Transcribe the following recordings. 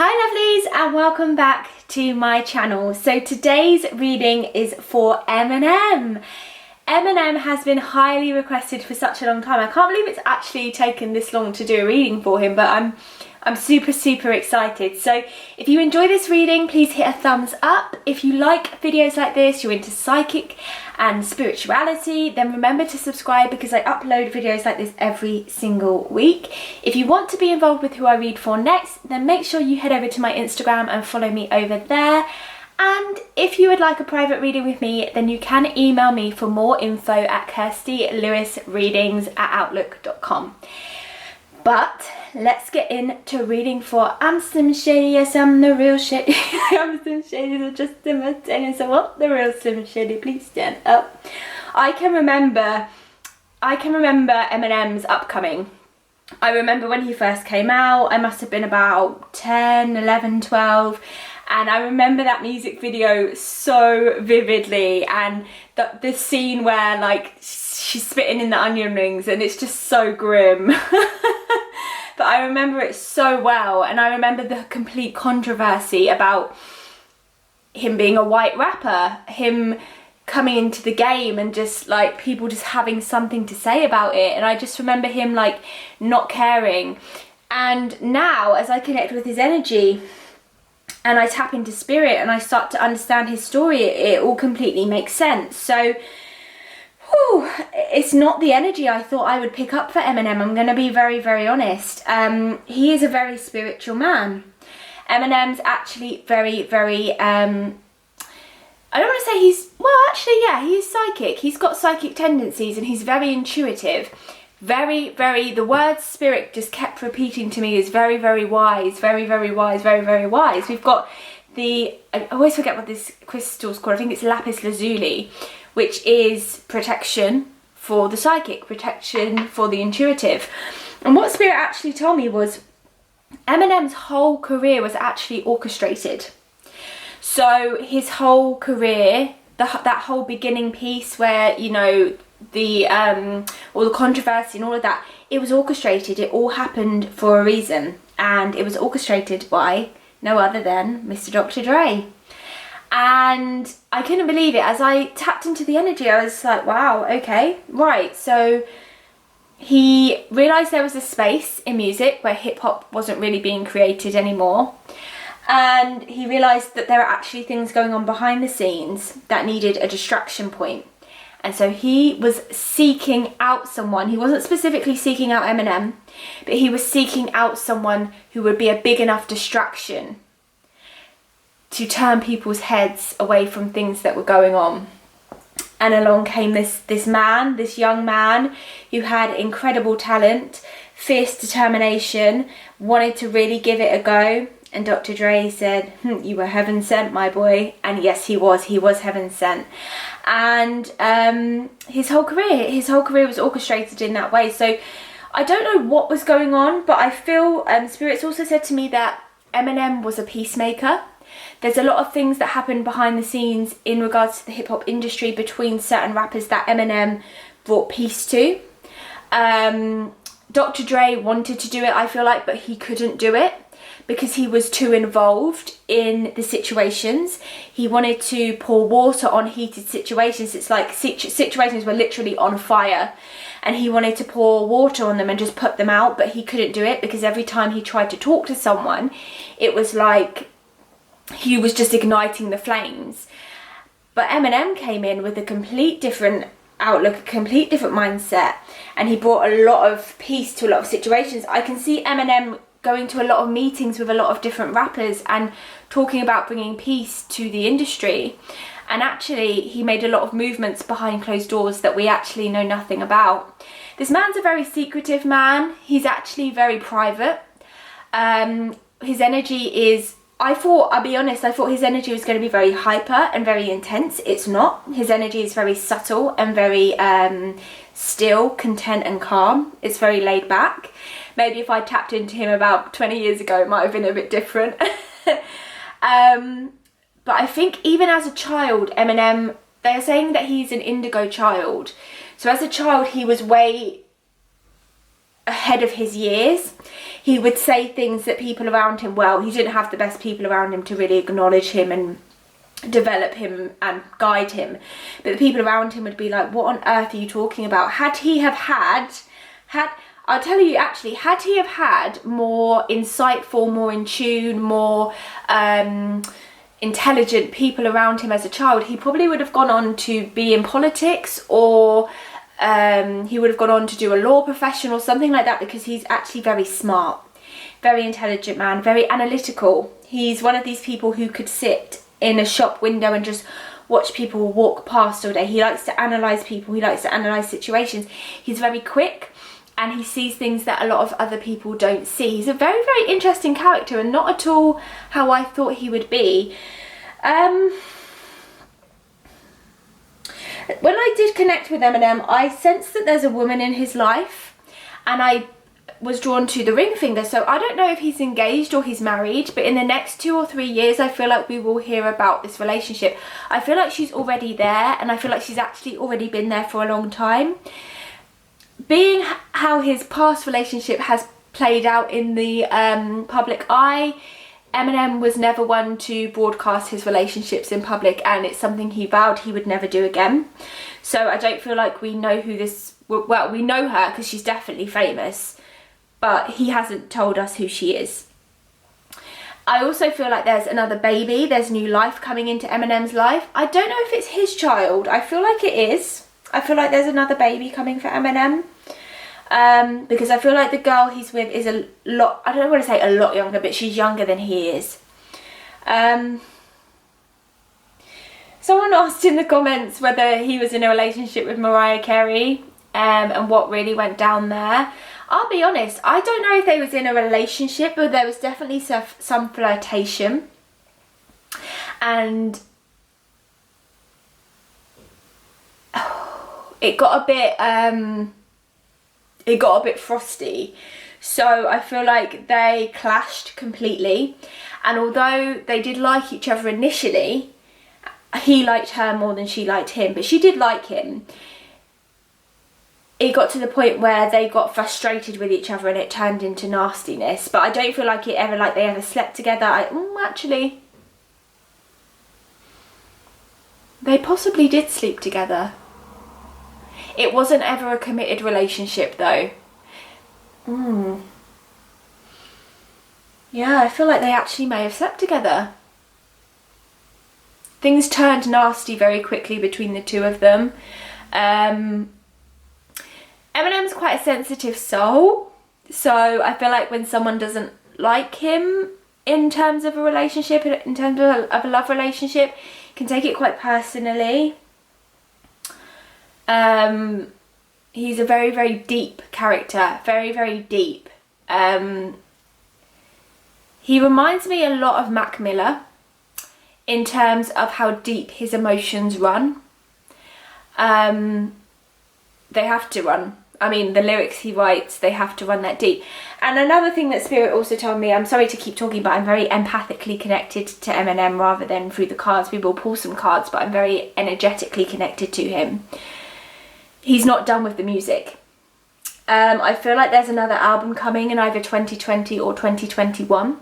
Hi lovelies, and welcome back to my channel. So today's reading is for Eminem. Eminem has been highly requested for such a long time. I can't believe it's actually taken this long to do a reading for him, but I'm super excited. So if you enjoy this reading, please hit a thumbs up. If you like videos like this, you're into psychic and spirituality, then remember to subscribe because I upload videos like this every single week. If you want to be involved with who I read for next, then make sure you head over to my Instagram and follow me over there. And if you would like a private reading with me, then you can email me for more info at kirstielewisreadings@outlook.com. But let's get into reading for I'm Slim Shady, yes I'm the real Shady. I'm Slim Shady, so just imitating. So what? The real Slim Shady, please stand up. I can remember Eminem's upcoming. I remember when he first came out, I must have been about 10, 11, 12. And I remember that music video so vividly, and the scene where like she's spitting in the onion rings and it's just so grim. But I remember it so well, and I remember the complete controversy about him being a white rapper, him coming into the game and just like people just having something to say about it, and I just remember him like not caring. And now as I connect with his energy and I tap into spirit and I start to understand his story, it all completely makes sense. So whew, it's not the energy I thought I would pick up for Eminem. I'm going to be very honest. He is a very spiritual man. Eminem's actually very I don't want to say he's, well actually yeah, he is psychic. He's got psychic tendencies and he's very intuitive. The word spirit just kept repeating to me is very wise, very wise. We've got I always forget what this crystal's called. I think it's lapis lazuli, which is protection for the psychic, protection for the intuitive. And what spirit actually told me was Eminem's whole career was actually orchestrated. So his whole career, that whole beginning piece where, you know, all the controversy and all of that, it was orchestrated. It all happened for a reason, and it was orchestrated by no other than Mr. Dr. Dre. And I couldn't believe it. As I tapped into the energy, I was like, wow, okay, right. So he realised there was a space in music where hip-hop wasn't really being created anymore. And he realised that there are actually things going on behind the scenes that needed a distraction point. And so he was seeking out someone. He wasn't specifically seeking out Eminem, but he was seeking out someone who would be a big enough distraction to turn people's heads away from things that were going on. And along came this young man who had incredible talent, fierce determination, wanted to really give it a go. And Dr. Dre said, you were heaven sent, my boy. And yes, he was heaven sent. And his whole career was orchestrated in that way. So I don't know what was going on, but I feel spirits also said to me that Eminem was a peacemaker. There's a lot of things that happen behind the scenes in regards to the hip hop industry between certain rappers that Eminem brought peace to. Dr. Dre wanted to do it, I feel like, but he couldn't do it because he was too involved in the situations. He wanted to pour water on heated situations. It's like situations were literally on fire, and he wanted to pour water on them and just put them out, but he couldn't do it because every time he tried to talk to someone, it was like he was just igniting the flames. But Eminem came in with a complete different outlook, a complete different mindset, and he brought a lot of peace to a lot of situations. I can see Eminem going to a lot of meetings with a lot of different rappers and talking about bringing peace to the industry. And actually he made a lot of movements behind closed doors that we actually know nothing about. This man's a very secretive man. He's actually very private. His energy is, I'll be honest, I thought his energy was going to be very hyper and very intense. It's not. His energy is very subtle and very still, content and calm. It's very laid back. Maybe if I tapped into him about 20 years ago, it might have been a bit different. But I think even as a child, Eminem, they're saying that he's an indigo child. So as a child, he was way ahead of his years. he would say things that people around him, well, he didn't have the best people around him to really acknowledge him and develop him and guide him, but the people around him would be like, what on earth are you talking about? Had he have had I'll tell you, actually, had he have had more insightful, more in tune, more intelligent people around him as a child, he probably would have gone on to be in politics, or he would have gone on to do a law profession or something like that, because he's actually very smart, very intelligent man, very analytical. He's one of these people who could sit in a shop window and just watch people walk past all day. He likes to analyse people, he likes to analyse situations. He's very quick, and he sees things that a lot of other people don't see. He's a very, very interesting character, and not at all how I thought he would be. When I did connect with Eminem, I sensed that there's a woman in his life, and I was drawn to the ring finger. So I don't know if he's engaged or he's married, but in the next 2 or 3 years, I feel like we will hear about this relationship. I feel like she's already there, and I feel like she's actually already been there for a long time. Being how his past relationship has played out in the public eye, Eminem was never one to broadcast his relationships in public, and it's something he vowed he would never do again. So I don't feel like we know who this, well, we know her because she's definitely famous, but he hasn't told us who she is. I also feel like there's another baby, there's new life coming into Eminem's life. I don't know if it's his child. I feel like it is. I feel like there's another baby coming for Eminem. Because I feel like the girl he's with is a lot, I don't want to say a lot younger, but she's younger than he is. Someone asked in the comments whether he was in a relationship with Mariah Carey, and what really went down there. I'll be honest, I don't know if they was in a relationship, but there was definitely some flirtation. And it got a bit frosty. So I feel like they clashed completely. And although they did like each other initially, he liked her more than she liked him, but she did like him. It got to the point where they got frustrated with each other and it turned into nastiness. But I don't feel like they ever slept together. Actually, they possibly did sleep together. It wasn't ever a committed relationship though. Yeah, I feel like they actually may have slept together. Things turned nasty very quickly between the two of them. Eminem's quite a sensitive soul, so I feel like when someone doesn't like him in terms of a relationship, in terms of a love relationship, can take it quite personally. He's a very, very deep character, very, very deep. He reminds me a lot of Mac Miller in terms of how deep his emotions run. They have to run. I mean, the lyrics he writes, they have to run that deep. And another thing that Spirit also told me, I'm sorry to keep talking, but I'm very empathically connected to Eminem rather than through the cards. We will pull some cards, but I'm very energetically connected to him. He's not done with the music. I feel like there's another album coming in either 2020 or 2021.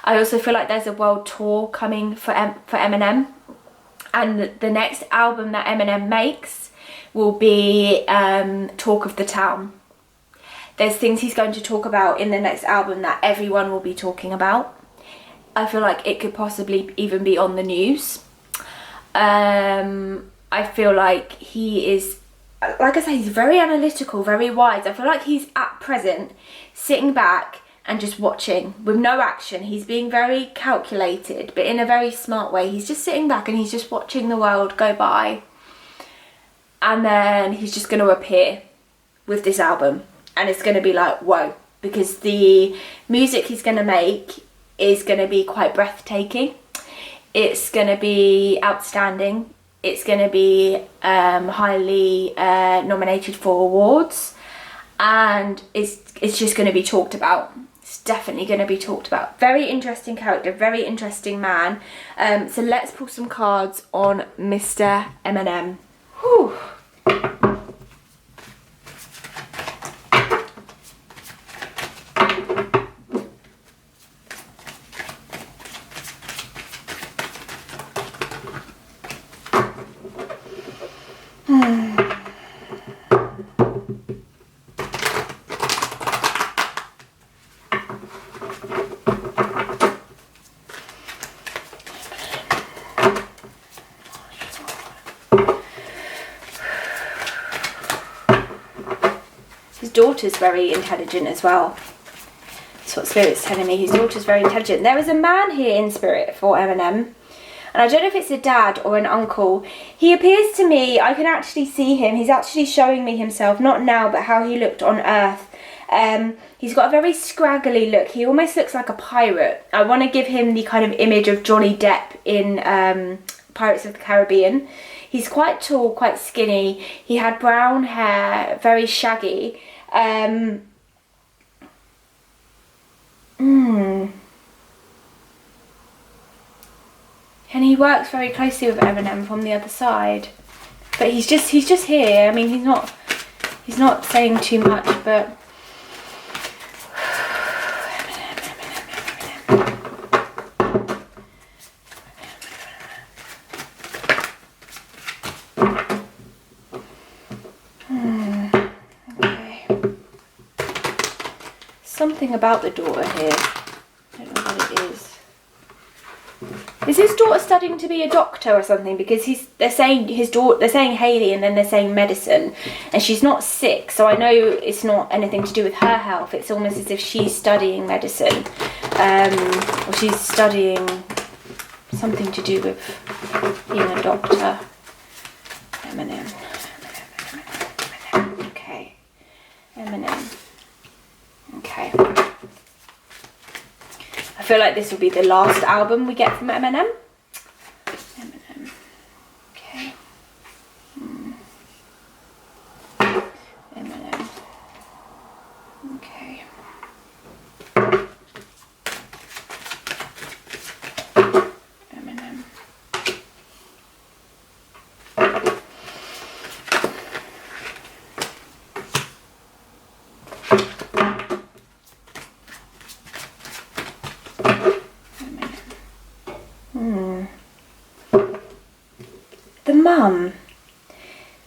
I also feel like there's a world tour coming for Eminem. And the next album that Eminem makes will be Talk of the Town. There's things he's going to talk about in the next album that everyone will be talking about. I feel like it could possibly even be on the news. I feel like he is, like I say, he's very analytical, very wise. I feel like he's at present sitting back and just watching with no action. He's being very calculated, but in a very smart way. He's just sitting back and he's just watching the world go by. And then he's just going to appear with this album. And it's going to be like, whoa. Because the music he's going to make is going to be quite breathtaking. It's going to be outstanding. It's going to be highly nominated for awards. And it's just going to be talked about. It's definitely going to be talked about. Very interesting character, very interesting man. So let's pull some cards on Mr. Eminem. Whew. daughter's very intelligent as well. That's what Spirit's telling me. His daughter's very intelligent. There is a man here in Spirit for Eminem. And I don't know if it's a dad or an uncle. He appears to me, I can actually see him. He's actually showing me himself, not now, but how he looked on Earth. He's got a very scraggly look. He almost looks like a pirate. I want to give him the kind of image of Johnny Depp in Pirates of the Caribbean. He's quite tall, quite skinny. He had brown hair, very shaggy. And he works very closely with Eminem from the other side. But he's just here. I mean, he's not saying too much, but something about the daughter here. I don't know what it is. Is his daughter studying to be a doctor or something? Because they're saying Hayley, and then they're saying medicine, and she's not sick, so I know it's not anything to do with her health. It's almost as if she's studying medicine, or she's studying something to do with being a doctor. Eminem. Okay. Eminem. Okay. I feel like this will be the last album we get from Eminem. Eminem. Okay. Eminem. Okay. Eminem. The mum.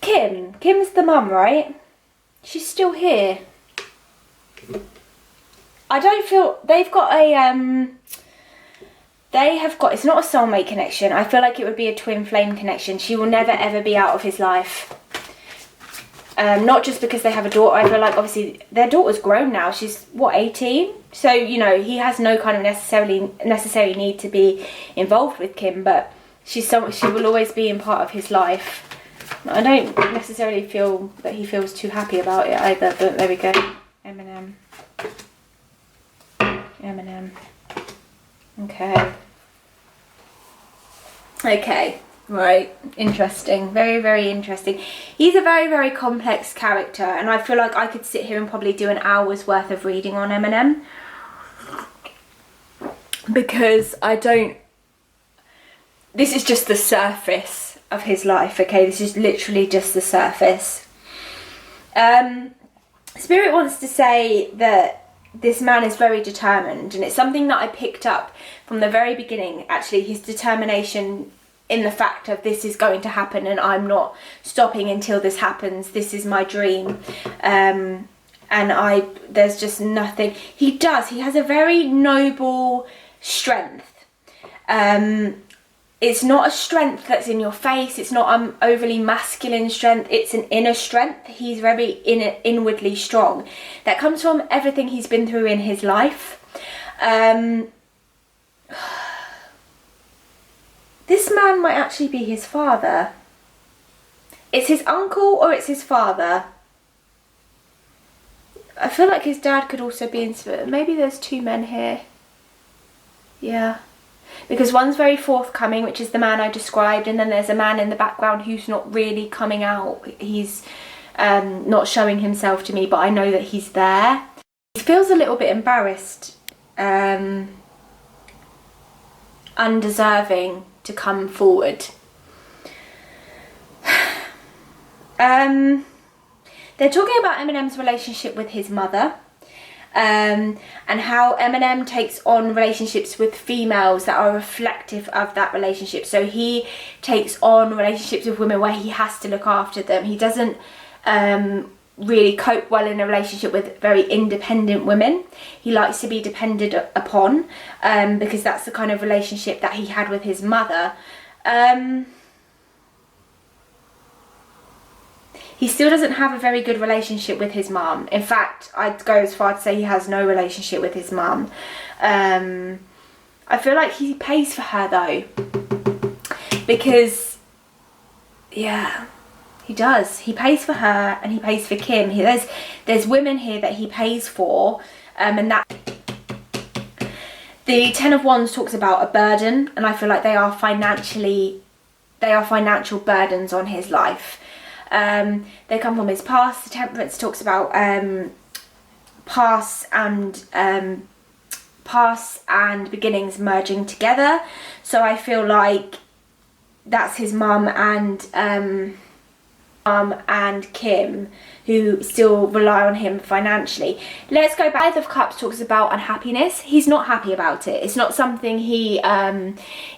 Kim's the mum, right? She's still here. I don't feel they've got a it's not a soulmate connection. I feel like it would be a twin flame connection. She will never ever be out of his life. Not just because they have a daughter. I feel like obviously their daughter's grown now. She's what, 18? So, you know, he has no kind of necessary need to be involved with Kim, but she will always be in part of his life. I don't necessarily feel that he feels too happy about it either, but there we go. Eminem. Eminem. Okay. Okay. Right, interesting, very, very interesting. He's a very, very complex character, and I feel like I could sit here and probably do an hour's worth of reading on Eminem, because this is just the surface of his life, okay? This is literally just the surface. Spirit wants to say that this man is very determined, and it's something that I picked up from the very beginning, actually, his determination in the fact of this is going to happen and I'm not stopping until this happens. This is my dream. And there's just nothing. He has a very noble strength. It's not a strength that's in your face. It's not an overly masculine strength. It's an inner strength. He's very inwardly strong. That comes from everything he's been through in his life. This man might actually be his father. It's his uncle or it's his father. I feel like his dad could also be in spirit. Maybe there's two men here. Yeah. Because one's very forthcoming, which is the man I described, and then there's a man in the background who's not really coming out. He's not showing himself to me, but I know that he's there. He feels a little bit embarrassed, undeserving to come forward. They're talking about Eminem's relationship with his mother, and how Eminem takes on relationships with females that are reflective of that relationship. So he takes on relationships with women where he has to look after them. He doesn't really cope well in a relationship with very independent women. He likes to be depended upon, because that's the kind of relationship that he had with He still doesn't have a very good relationship with his mum. In fact, I'd go as far to say he has no relationship with his mum. I feel like he pays for her though, because yeah, he does. He pays for her and he pays for Kim. There's women here that he pays for, and that the Ten of Wands talks about a burden, and I feel like they are financial burdens on his life. They come from his past. The Temperance talks about past and beginnings merging together. So I feel like that's his mum and Kim, who still rely on him financially. Let's go back. Five of Cups talks about unhappiness. He's not happy about it. It's not something he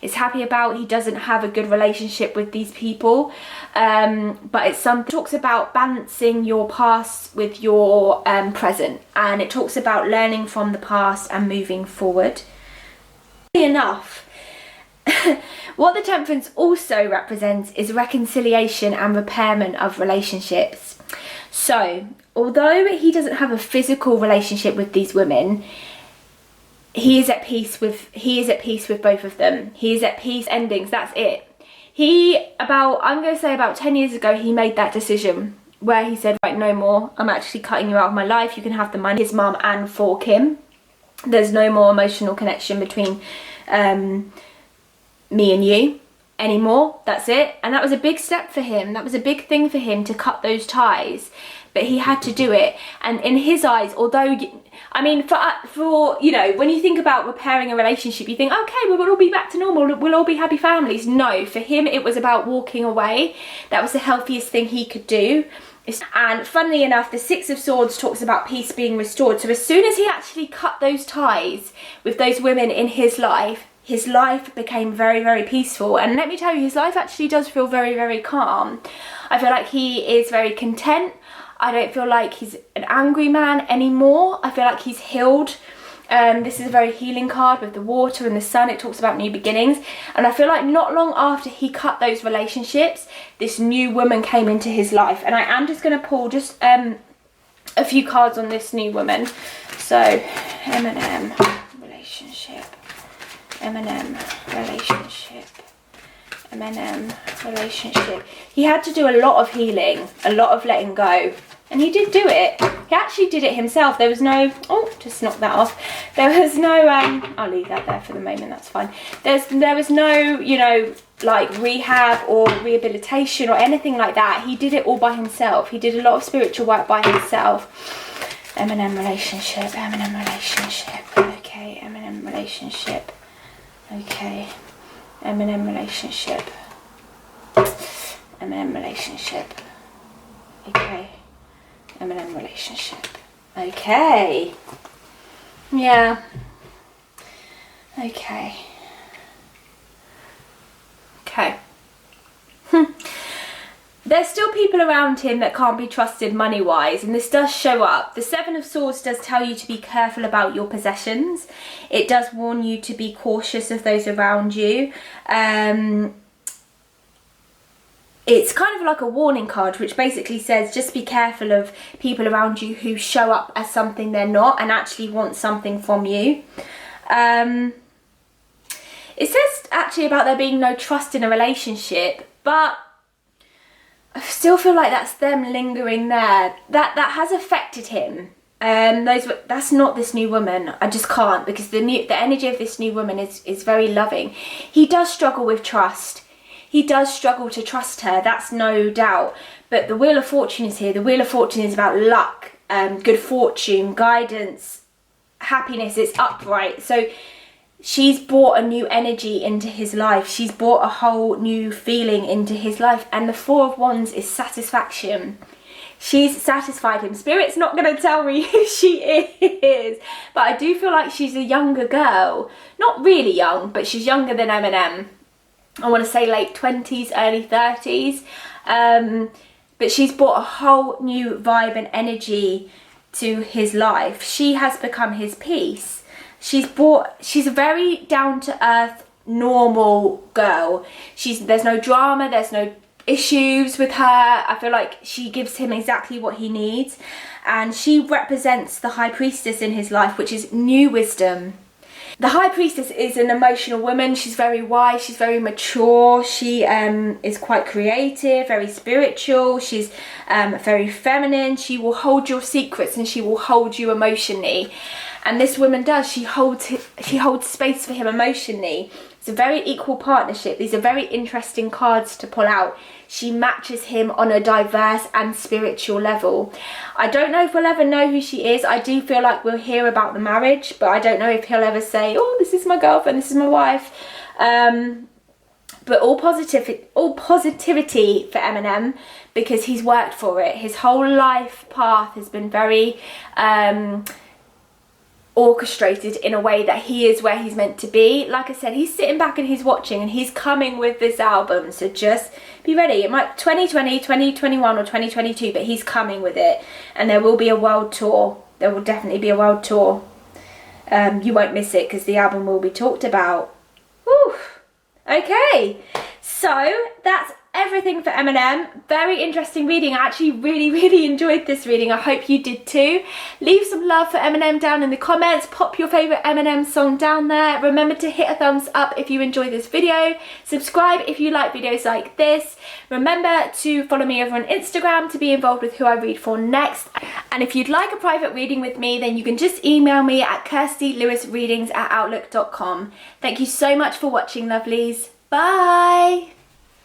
is happy about. He doesn't have a good relationship with these people, but it's something. It talks about balancing your past with your present, and it talks about learning from the past and moving forward. Enough. What the Temperance also represents is reconciliation and repairment of relationships. So, although he doesn't have a physical relationship with these women, he is at peace with both of them. He is at peace. Endings, that's it. I'm going to say about 10 years ago, he made that decision where he said, right, no more. I'm actually cutting you out of my life. You can have the money. His mum and for Kim. There's no more emotional connection between me and you anymore. That's it. And that was a big step for him. That was a big thing for him to cut those ties, but he had to do it. And in his eyes, although I mean, for you know, when you think about repairing a relationship, you think, okay, well, we'll all be back to normal, we'll all be happy families. No, for him it was about walking away. That was the healthiest thing he could do. And funnily enough, the Six of Swords talks about peace being restored. So as soon as he actually cut those ties with those women in his life became very, very peaceful. And let me tell you, his life actually does feel very, very calm. I feel like he is very content. I don't feel like he's an angry man anymore. I feel like he's healed. This is a very healing card with the water and the sun. It talks about new beginnings. And I feel like not long after he cut those relationships, this new woman came into his life. And I am just going to pull just a few cards on this new woman. So, Eminem, relationship. Eminem, relationship. Eminem, relationship. He had to do a lot of healing, a lot of letting go. And he did do it. He actually did it himself. There was no, oh, just knock that off. There was no, I'll leave that there for the moment, that's fine. There was no, you know, like rehab or rehabilitation or anything like that. He did it all by himself. He did a lot of spiritual work by himself. Eminem, relationship, Eminem, relationship. Okay, Eminem, relationship. Okay, Eminem, relationship. Eminem, relationship. Okay, Eminem, relationship. Okay. Yeah. Okay. Okay. There's still people around him that can't be trusted money-wise, and this does show up. The Seven of Swords does tell you to be careful about your possessions. It does warn you to be cautious of those around you. It's kind of like a warning card, which basically says just be careful of people around you who show up as something they're not and actually want something from you. It says actually about there being no trust in a relationship, but I still feel like that's them lingering there. That has affected him. That's not this new woman. I just can't, because the energy of this new woman is very loving. He does struggle with trust. He does struggle to trust her, that's no doubt. But the Wheel of Fortune is here. The Wheel of Fortune is about luck, good fortune, guidance, happiness. It's upright. So she's brought a new energy into his life. She's brought a whole new feeling into his life. And the Four of Wands is satisfaction. She's satisfied him. Spirit's not going to tell me who she is. But I do feel like she's a younger girl. Not really young, but she's younger than Eminem. I want to say late 20s, early 30s. But she's brought a whole new vibe and energy to his life. She has become his peace. She's a very down-to-earth, normal girl. There's no drama, there's no issues with her. I feel like she gives him exactly what he needs, and she represents the High Priestess in his life, which is new wisdom. The High Priestess is an emotional woman. She's very wise, she's very mature, she is quite creative, very spiritual, she's very feminine. She will hold your secrets and she will hold you emotionally. And this woman does, she holds space for him emotionally. It's a very equal partnership. These are very interesting cards to pull out. She matches him on a diverse and spiritual level. I don't know if we'll ever know who she is. I do feel like we'll hear about the marriage, but I don't know if he'll ever say, oh, this is my girlfriend, this is my wife. But all positivity for Eminem, because he's worked for it. His whole life path has been very orchestrated in a way that he is where he's meant to be. Like I said, he's sitting back and he's watching, and he's coming with this album, so just be ready. It might 2020, 2021 or 2022, but he's coming with it, and there will be a world tour. There will definitely be a world tour. You won't miss it because the album will be talked about. Whew. Okay, so that's everything for Eminem. Very interesting reading. I actually really enjoyed this reading. I hope you did too. Leave some love for Eminem down in the comments. Pop your favourite Eminem song down there. Remember to hit a thumbs up if you enjoyed this video. Subscribe if you like videos like this. Remember to follow me over on Instagram to be involved with who I read for next. And if you'd like a private reading with me, then you can just email me at kirstieLewisreadings@outlook.com. Thank you so much for watching, lovelies. Bye!